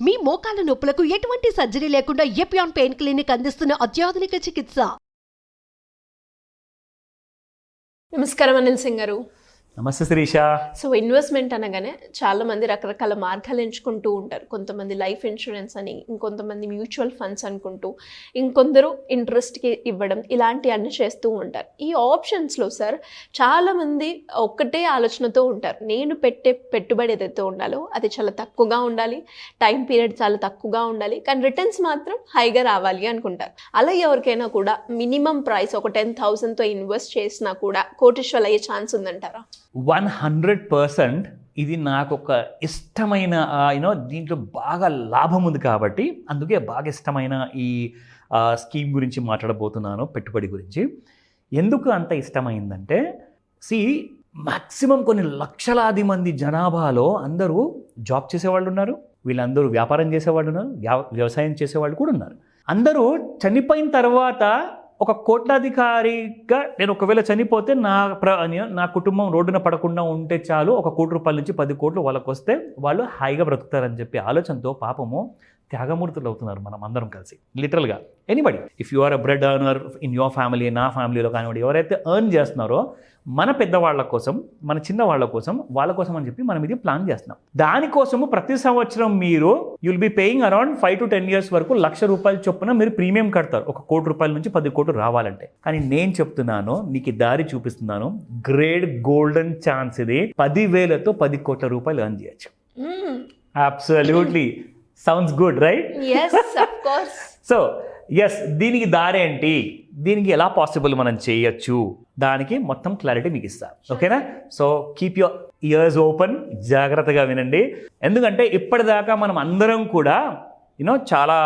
మీ మోకాల నొప్పులకు ఎటువంటి సర్జరీ లేకుండా ఎపియాన్ పెయిన్ క్లినిక్ అందిస్తున్న అత్యాధునిక చికిత్స. నమస్కారం అనిల్ సింగ్ గారు. నమస్తే శిరీష. సో ఇన్వెస్ట్మెంట్ అనగానే చాలా మంది రకరకాల మార్గాలు ఎంచుకుంటూ ఉంటారు. కొంతమంది లైఫ్ ఇన్సూరెన్స్ అని, ఇంకొంతమంది మ్యూచువల్ ఫండ్స్ అనుకుంటూ, ఇంకొందరు ఇంట్రెస్ట్కి ఇవ్వడం, ఇలాంటి అన్ని చేస్తూ ఉంటారు. ఈ ఆప్షన్స్లో సార్ చాలామంది ఒక్కటే ఆలోచనతో ఉంటారు. నేను పెట్టే పెట్టుబడి ఏదైతే ఉండాలో అది చాలా తక్కువగా ఉండాలి, టైం పీరియడ్ చాలా తక్కువగా ఉండాలి, కానీ రిటర్న్స్ మాత్రం హైగా రావాలి అనుకుంటారు. అలా ఎవరికైనా కూడా మినిమం ప్రైస్ ఒక 10,000తో ఇన్వెస్ట్ చేసినా కూడా కోటీశ్వరులు అయ్యే ఛాన్స్ ఉందంటారా? 100% ఇది నాకు ఒక ఇష్టమైన దీంట్లో బాగా లాభం ఉంది కాబట్టి అందుకే బాగా ఇష్టమైన ఈ స్కీమ్ గురించి మాట్లాడబోతున్నాను, పెట్టుబడి గురించి. ఎందుకు అంత ఇష్టమైందంటే మ్యాక్సిమం కొన్ని లక్షలాది మంది జనాభాలో అందరూ జాబ్ చేసేవాళ్ళు ఉన్నారు, వీళ్ళందరూ వ్యాపారం చేసేవాళ్ళు ఉన్నారు, వ్యవసాయం చేసేవాళ్ళు కూడా ఉన్నారు. అందరూ చనిపోయిన తర్వాత ఒక కోట్లాధికారిగా నేను ఒకవేళ చనిపోతే నా కుటుంబం రోడ్డున పడకుండా ఉంటే చాలు, 1 కోటి రూపాయల నుంచి 10 కోట్లు వాళ్ళకు వస్తే వాళ్ళు హాయిగా బ్రతుకుతారని చెప్పి ఆలోచనతో పాపము త్యాగమూర్తులు అవుతున్నారు మనం అందరం కలిసి. లిటరల్గా anybody, if you are a bread earner in your family, నా ఫ్యామిలీలో కానివ్వండి, ఎవరైతే ఎర్న్ చేస్తున్నారో మన పెద్దవాళ్ళ కోసం, మన చిన్న వాళ్ళ కోసం, వాళ్ళ కోసం అని చెప్పి మనం ఇది ప్లాన్ చేస్తున్నాం. దానికోసము ప్రతి సంవత్సరం మీరు you'll be paying around 5 to 10 years వరకు 1,00,000 రూపాయల చొప్పున మీరు ప్రీమియం కడతారు, 1 కోటి రూపాయల నుంచి 10 కోట్లు రావాలంటే. కానీ నేను చెప్తున్నాను, మీకు దారి చూపిస్తున్నాను, గ్రేట్ గోల్డెన్ ఛాన్స్ ఇది. 10,000తో 10 కోట్ల రూపాయలు ఎర్న్ చేయొచ్చు. Absolutely sounds good, right? yes of course. So yes, దీనికి దారేంటి, దీనికి ఎలా పాసిబుల్ మనం చేయొచ్చు, దానికి మొత్తం క్లారిటీ మీకు ఇస్తాను. ఓకేనా? So keep your years open, జాగ్రత్తగా వినండి. ఎందుకంటే ఇప్పటిదాకా మనం అందరం కూడా చాలా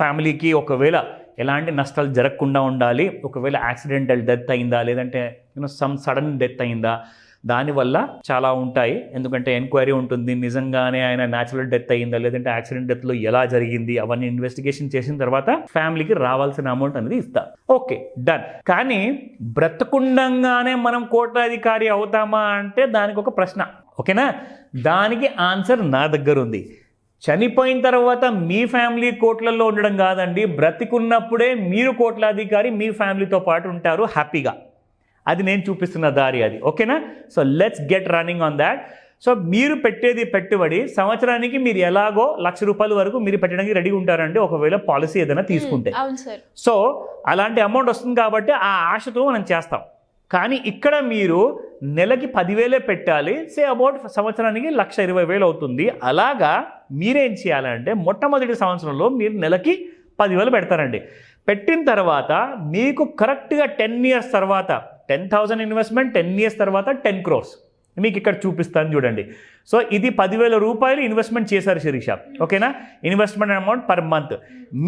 ఫ్యామిలీకి ఒకవేళ ఎలాంటి నష్టాలు జరగకుండా ఉండాలి, ఒకవేళ యాక్సిడెంటల్ డెత్ అయిందా, లేదంటే సమ్ సడన్ డెత్ అయిందా, దానివల్ల చాలా ఉంటాయి. ఎందుకంటే ఎంక్వైరీ ఉంటుంది, నిజంగానే ఆయన న్యాచురల్ డెత్ అయ్యిందా, లేదంటే యాక్సిడెంట్ డెత్లో ఎలా జరిగింది, అవన్నీ ఇన్వెస్టిగేషన్ చేసిన తర్వాత ఫ్యామిలీకి రావాల్సిన అమౌంట్ అనేది ఇస్తారు. Okay, done. కానీ బ్రతకుండంగానే మనం కోట్లాధికారి అవుతామా అంటే దానికి ఒక ప్రశ్న. ఓకేనా? దానికి ఆన్సర్ నా దగ్గర ఉంది. చనిపోయిన తర్వాత మీ ఫ్యామిలీ కోట్లలో ఉండడం కాదండి, బ్రతికున్నప్పుడే మీరు కోట్లాధికారి మీ ఫ్యామిలీతో పాటు ఉంటారు హ్యాపీగా. అది నేను చూపిస్తున్న దారి అది. ఓకేనా? So let's get running on that. So మీరు పెట్టేది పెట్టుబడి సంవత్సరానికి మీరు ఎలాగో 1,00,000 రూపాయల వరకు మీరు పెట్టడానికి రెడీ ఉంటారండి, ఒకవేళ పాలసీ ఏదైనా తీసుకుంటే. సో అలాంటి అమౌంట్ వస్తుంది కాబట్టి ఆ ఆశతో మనం చేస్తాం. కానీ ఇక్కడ మీరు నెలకి 10,000 పెట్టాలి, అబౌట్ సంవత్సరానికి 1,20,000 అవుతుంది. అలాగా మీరేం చేయాలంటే మొట్టమొదటి సంవత్సరంలో మీరు నెలకి 10,000 పెడతారండి. పెట్టిన తర్వాత మీకు కరెక్ట్గా 10 years తర్వాత 10,000 ఇన్వెస్ట్మెంట్, 10 years తర్వాత 10 crores మీకు ఇక్కడ చూపిస్తాను చూడండి. సో ఇది 10,000 రూపాయలు ఇన్వెస్ట్మెంట్ చేశారు శిరీష. ఓకేనా? Investment amount per month.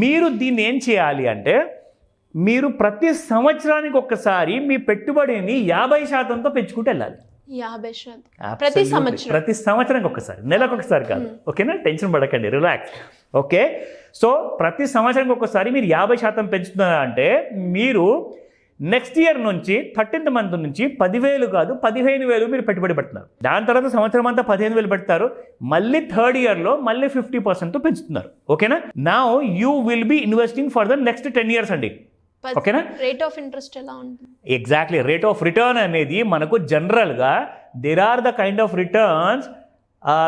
మీరు దీన్ని ఏం చేయాలి అంటే మీరు ప్రతి సంవత్సరానికి ఒక్కసారి మీ పెట్టుబడిని 50%తో పెంచుకుంటూ వెళ్ళాలి. 50% ప్రతి సంవత్సరానికి ఒక్కసారి, నెలకు ఒకసారి కాదు. ఓకేనా? టెన్షన్ పడకండి, రిలాక్స్. ఓకే? సో ప్రతి సంవత్సరానికి ఒక్కసారి మీరు 50% పెంచుతున్నారా అంటే మీరు నెక్స్ట్ ఇయర్ నుంచి 13th month నుంచి 10,000 కాదు 15,000 మీరు పెట్టుబడి పెడుతున్నారు. దాని తర్వాత సంవత్సరం అంతా 15,000 పెడతారు. మళ్ళీ 3rd yearలో మళ్ళీ 50%తో పెంచుతున్నారు. ఓకేనా? Now you will be investing for the next 10 years అండి. ఓకేనా? రేట్ ఆఫ్ ఇంట్రెస్ట్ ఎలా ఉంటుంది? ఎగ్జాక్ట్లీ, రేట్ ఆఫ్ రిటర్న్ అనేది మనకు జనరల్గా there are the kind of returns.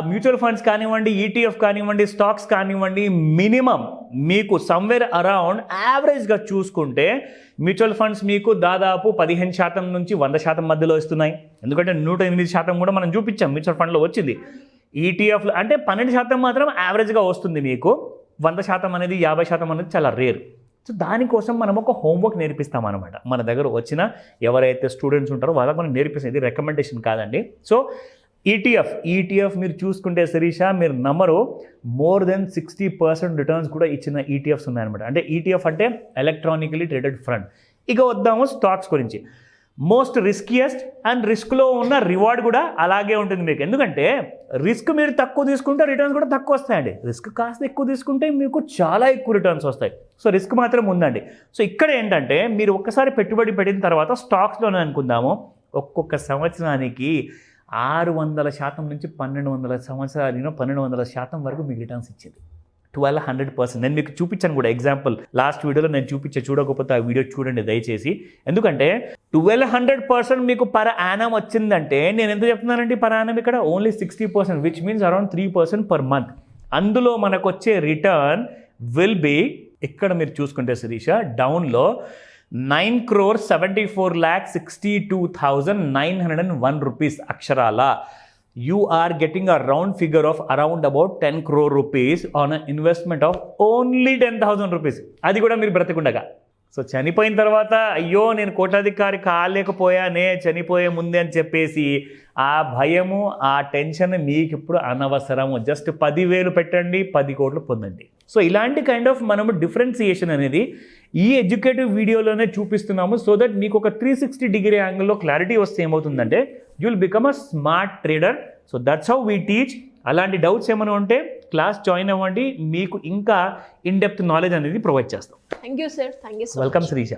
Mutual funds కానివ్వండి, ETF కానివ్వండి, స్టాక్స్ కానివ్వండి, మినిమం మీకు సమ్వేర్ అరౌండ్ యావరేజ్గా చూసుకుంటే మ్యూచువల్ ఫండ్స్ మీకు దాదాపు 15% నుంచి 100% మధ్యలో ఇస్తున్నాయి. ఎందుకంటే 108% కూడా మనం చూపించాం మ్యూచువల్ ఫండ్లో వచ్చింది. ETF అంటే 12% మాత్రం యావరేజ్గా వస్తుంది మీకు. 100% అనేది 50% అనేది చాలా రేర్. సో దానికోసం మనం ఒక హోంవర్క్ నేర్పిస్తాం అనమాట. మన దగ్గర వచ్చిన ఎవరైతే స్టూడెంట్స్ ఉంటారో వాళ్ళకి మనం నేర్పిస్తాం. ఇది రికమెండేషన్ కాదండి. సో ETF మీరు చూసుకుంటే శిరీష, మీరు నమ్మరు, మోర్ దెన్ 60% రిటర్న్స్ కూడా ఇచ్చిన ETFs ఉన్నాయన్నమాట. అంటే ETF అంటే ఎలక్ట్రానికలీ ట్రేడెడ్ ఫండ్. ఇక వద్దాము స్టాక్స్ గురించి. మోస్ట్ రిస్కియస్ట్ అండ్ రిస్క్లో ఉన్న రివార్డ్ కూడా అలాగే ఉంటుంది మీకు. ఎందుకంటే రిస్క్ మీరు తక్కువ తీసుకుంటే రిటర్న్స్ కూడా తక్కువ వస్తాయండి. రిస్క్ కాస్త ఎక్కువ తీసుకుంటే మీకు చాలా ఎక్కువ రిటర్న్స్ వస్తాయి. సో రిస్క్ మాత్రం ఉందండి. సో ఇక్కడ ఏంటంటే మీరు ఒక్కసారి పెట్టుబడి పెట్టిన తర్వాత స్టాక్స్లోనే అనుకుందాము, ఒక్కొక్క సంవత్సరానికి 600% నుంచి 1200 సంవత్సరాలు 1200% వరకు మీకు రిటర్న్స్ ఇచ్చింది. 1200%. నేను మీకు చూపించాను కూడా ఎగ్జాంపుల్ లాస్ట్ వీడియోలో నేను చూడకపోతే ఆ వీడియో చూడండి దయచేసి. ఎందుకంటే 1200% మీకు పర్ యానం వచ్చిందంటే నేను ఎంత చెప్తున్నానండి పర్ యానం ఇక్కడ only 60%, which means around 3% per month. అందులో మనకు వచ్చే రిటర్న్ విల్ బి ఇక్కడ మీరు చూసుకుంటే శిరీష డౌన్లో 9,74,62,901 రూపీస్ అక్షరాల. You are getting a round figure of around about 10 crore rupees on an investment of only 10,000 rupees. అది కూడా మీరు బ్రతకుండగా. సో చనిపోయిన తర్వాత అయ్యో నేను కోటాధికారి కాలేకపోయానే చనిపోయే ముందే అని చెప్పేసి ఆ భయము ఆ టెన్షన్ మీకు ఇప్పుడు అనవసరము. జస్ట్ 10,000 పెట్టండి 10 కోట్లు పొందండి. సో ఇలాంటి కైండ్ ఆఫ్ మనము డిఫరెన్సియేషన్ అనేది ఈ ఎడ్యుకేటివ్ వీడియోలోనే చూపిస్తున్నాము. సో దట్ మీకు ఒక 360 యాంగిల్లో క్లారిటీ వస్తే ఏమవుతుందంటే you will become a smart trader. So that's how we teach. అలాంటి డౌట్స్ ఏమైనా ఉంటే క్లాస్ జాయిన్ అవ్వండి, మీకు ఇంకా ఇన్ డెప్త్ నాలెడ్జ్ అనేది ప్రొవైడ్ చేస్తాం. Thank you sir. Thank you so welcome Srisha.